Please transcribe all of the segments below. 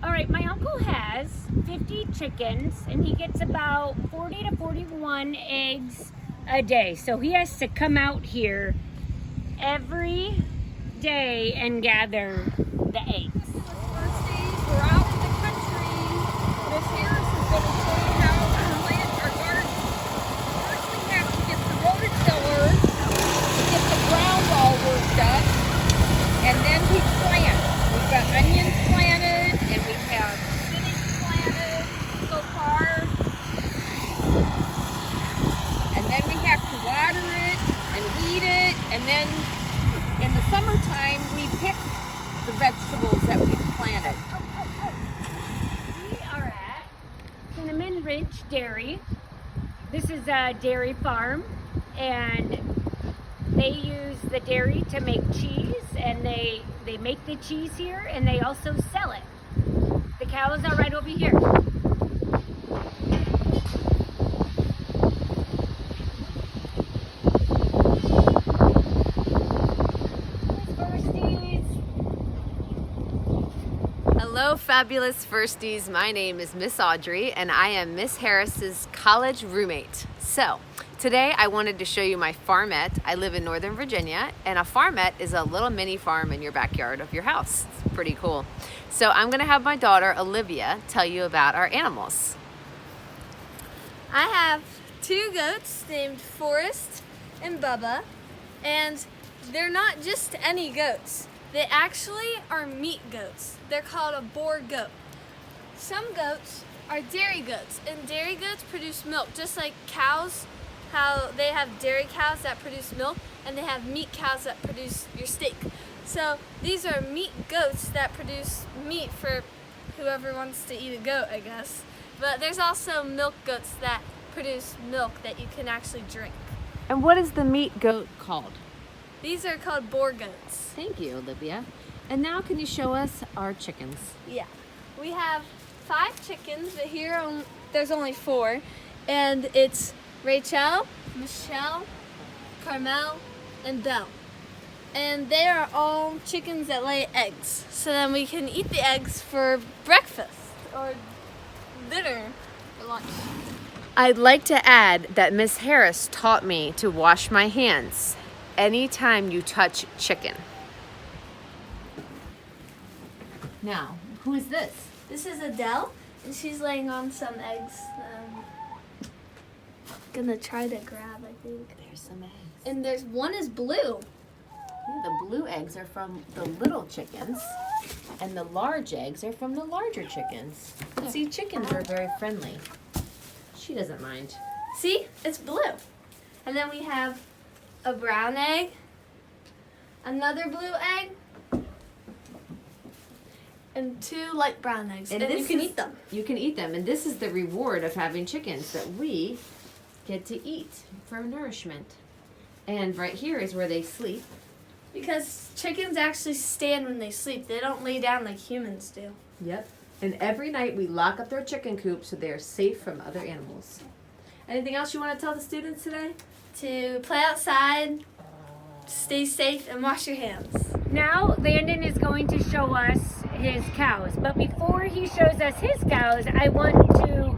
All right, my uncle has 50 chickens and he gets about 40 to 41 eggs a day. So he has to come out here every day and gather the eggs. Thursdays, we're out in the country. Miss Harris is going to show you how to plant our garden. First, we have to get the rototiller to get the ground all worked up, and then we plant. We've got onions planted, and we have spinach planted so far. And then we have to water it and weed it, and then in the summertime we pick the vegetables that we've planted. We are at Cinnamon Ridge Dairy. This is a dairy farm and they use the dairy to make cheese, and they make the cheese here and they also sell it. The cows are right over here. Hello, fabulous firsties. My name is Miss Audrey, and I am Miss Harris's college roommate. So, today I wanted to show you my farmette. I live in Northern Virginia, and a farmette is a little mini farm in your backyard of your house. It's pretty cool. So, I'm going to have my daughter, Olivia, tell you about our animals. I have two goats named Forrest and Bubba, and they're not just any goats. They actually are meat goats. They're called a boar goat. Some goats are dairy goats, and dairy goats produce milk, just like cows, how they have dairy cows that produce milk, and they have meat cows that produce your steak. So these are meat goats that produce meat for whoever wants to eat a goat, I guess. But there's also milk goats that produce milk that you can actually drink. And what is the meat goat called? These are called boar goats. Thank you, Olivia. And now can you show us our chickens? Yeah. We have 5 chickens, but here there's only 4. And it's Rachel, Michelle, Carmel, and Belle. And they are all chickens that lay eggs. So then we can eat the eggs for breakfast or dinner or lunch. I'd like to add that Miss Harris taught me to wash my hands anytime you touch chicken. Now, who is this? This is Adele, and she's laying on some eggs. Gonna try to grab, I think. There's some eggs. And there's one is blue. Yeah, the blue eggs are from the little chickens, and the large eggs are from the larger chickens. But see, chickens are very friendly. She doesn't mind. See, it's blue. And then we have a brown egg, another blue egg, and 2 light brown eggs. And you can eat them. You can eat them, and this is the reward of having chickens that we get to eat for nourishment. And right here is where they sleep. Because chickens actually stand when they sleep. They don't lay down like humans do. Yep. And every night we lock up their chicken coop so they are safe from other animals. Anything else you want to tell the students today? To play outside, stay safe, and wash your hands. Now Landon is going to show us his cows, but before he shows us his cows, I want to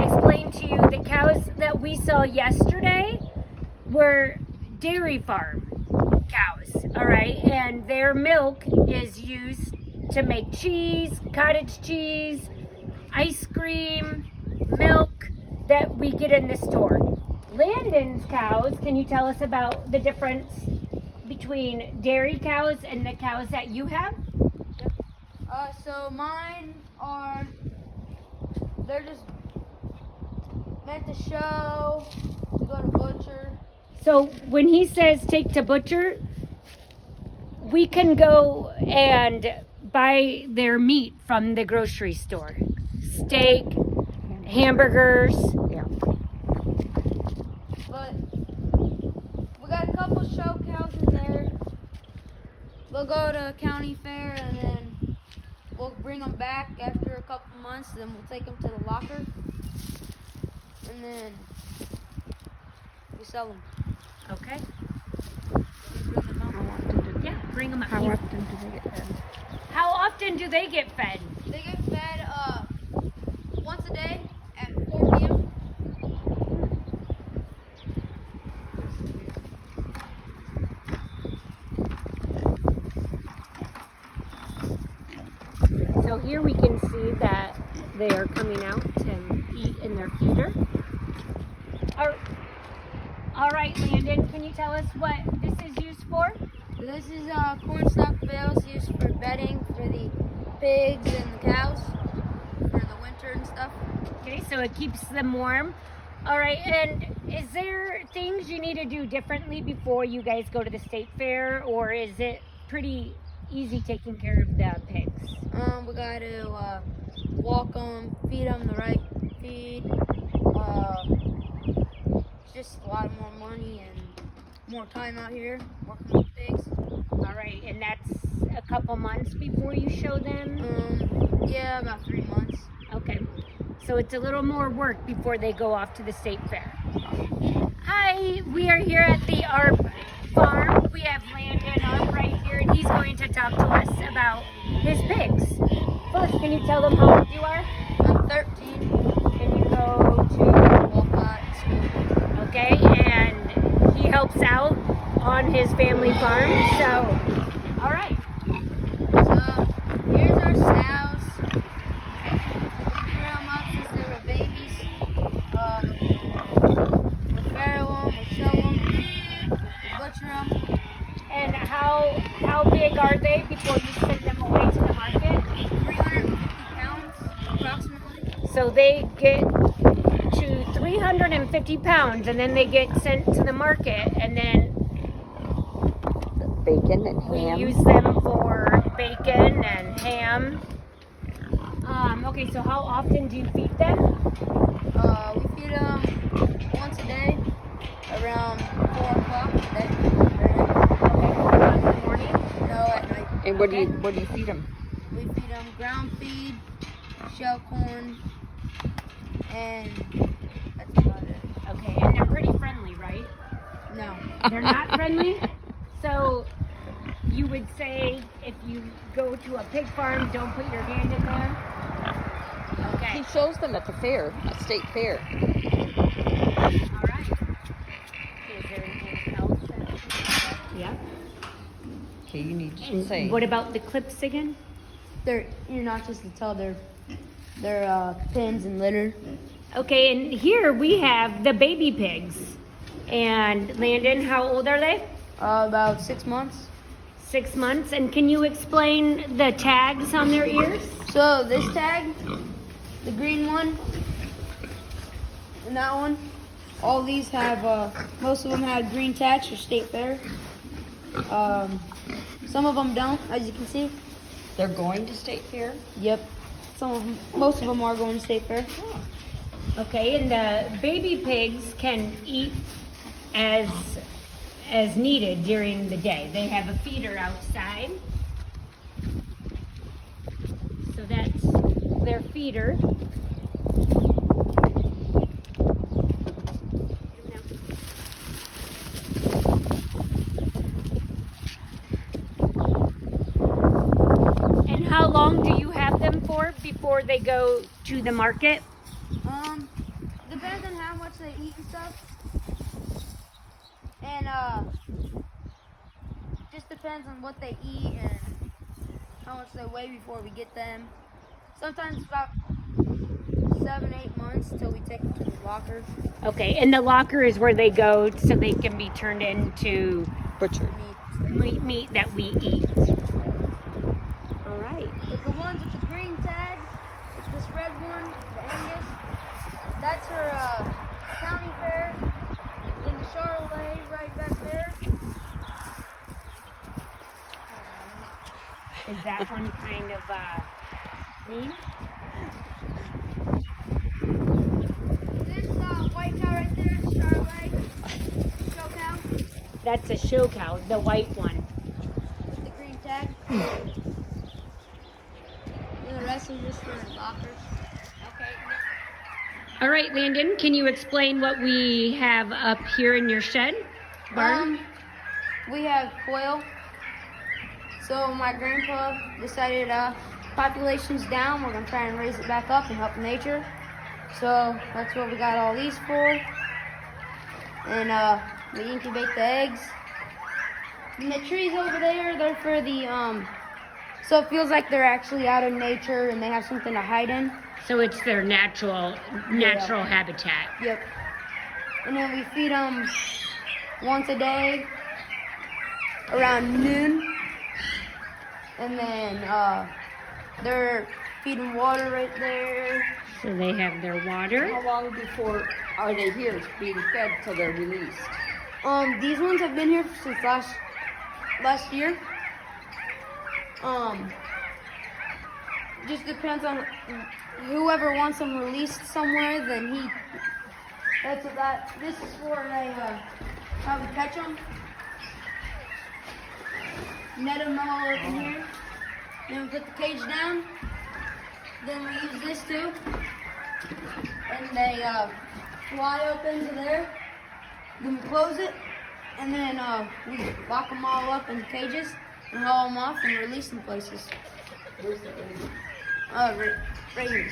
explain to you the cows that we saw yesterday were dairy farm cows, all right? And their milk is used to make cheese, cottage cheese, ice cream, milk that we get in the store. Landon's cows, can you tell us about the difference between dairy cows and the cows that you have? So mine are, they're just meant to show, to go to butcher. So when he says take to butcher, we can go and buy their meat from the grocery store. Steak, hamburgers. Yeah. But we got a couple show cows in there. We'll go to county fair and then we'll bring them back after a couple months. Then we'll take them to the locker and then we sell them. Okay. We bring them out. Yeah, bring them up. How often do they get fed? How often do they get fed? They get fed once a day at 4 p.m. So here we can see that they are coming out to eat in their feeder. All right, Landon, can you tell us what this is used for? This is cornstalk bales used for bedding for the pigs and the cows for the winter and stuff. Okay, so it keeps them warm. All right, and is there things you need to do differently before you guys go to the state fair, or is it pretty easy taking care of the pigs? We got to walk them, feed them the right feed. Just a lot more money and more time out here working with pigs. All right, and that's a couple months before you show them? Yeah, about 3 months. Okay, so it's a little more work before they go off to the state fair. Hi, we are here at the ARP farm. We have Landon ARP right here, and he's going to talk to us about his pigs. First, can you tell them how old you are? I'm 13. Can you go to Walcott School. okay, and he helps out on his family farm, so, all right. So, here's our sows. We grow them up since they were babies. We farrow them, we show them, we butcher them. And how big are they before you send them away to the market? 350 pounds, approximately. So they get to 350 pounds, and then they get sent to the market, and then Bacon and we ham. use them for bacon and ham. Okay, so how often do you feed them? We feed them once a day, around 4 o'clock a day. Okay, in the morning. No, at night. And what do you feed them? We feed them ground feed, shell corn, and that's about it. Okay, and they're pretty friendly, right? No. They're not friendly? So you would say if you go to a pig farm, don't put your hand in there? Okay. He shows them at the fair, at state fair. All right. Is there anything else? Yeah. Okay, you need to And say. what about the clips again? You're not just to tell they're pins and litter. Okay, and here we have the baby pigs. And Landon, how old are they? About 6 months. 6 months. And can you explain the tags on their ears? So this tag, the green one, and that one, all these have, most of them have green tags for state fair. Some of them don't, as you can see. They're going to state fair? Yep. Most of them are going to state fair. Okay, and the baby pigs can eat as needed during the day. They have a feeder outside. So that's their feeder. And how long do you have them for before they go to the market? Depends on how much they eat and stuff. And just depends on what they eat and how much they weigh before we get them. Sometimes it's about 7-8 months till we take them to the locker. Okay, and the locker is where they go so they can be turned into Butcher. meat that we eat. All right. But the ones with the green tag, it's this red one, the Angus, that's her county fair in the Charolais right back there. Is that one kind of mean? This white cow right there, Charolais, show cow, That's a show cow, the white one. with the green tag. And the rest is just for lockers. Okay. All right, Landon, can you explain what we have up here in your shed? Barn? We have quail, So my grandpa decided population's down, we're gonna try and raise it back up and help nature. So that's what we got all these for. And we incubate the eggs. And the trees over there, they're for the so it feels like they're actually out in nature and they have something to hide in. So it's their natural habitat. Yep. And then we feed them once a day around noon. And then they're feeding water right there. So they have their water. How long before are they here being fed till they're released? These ones have been here since last year. Just depends on whoever wants them released somewhere, then that's what this is for. How we catch them. Net them all up in here. Then we put the cage down. Then we use this too. And they fly up into there. Then we close it. And then we lock them all up in cages and haul them off and release them places. Where's the egg? Right here.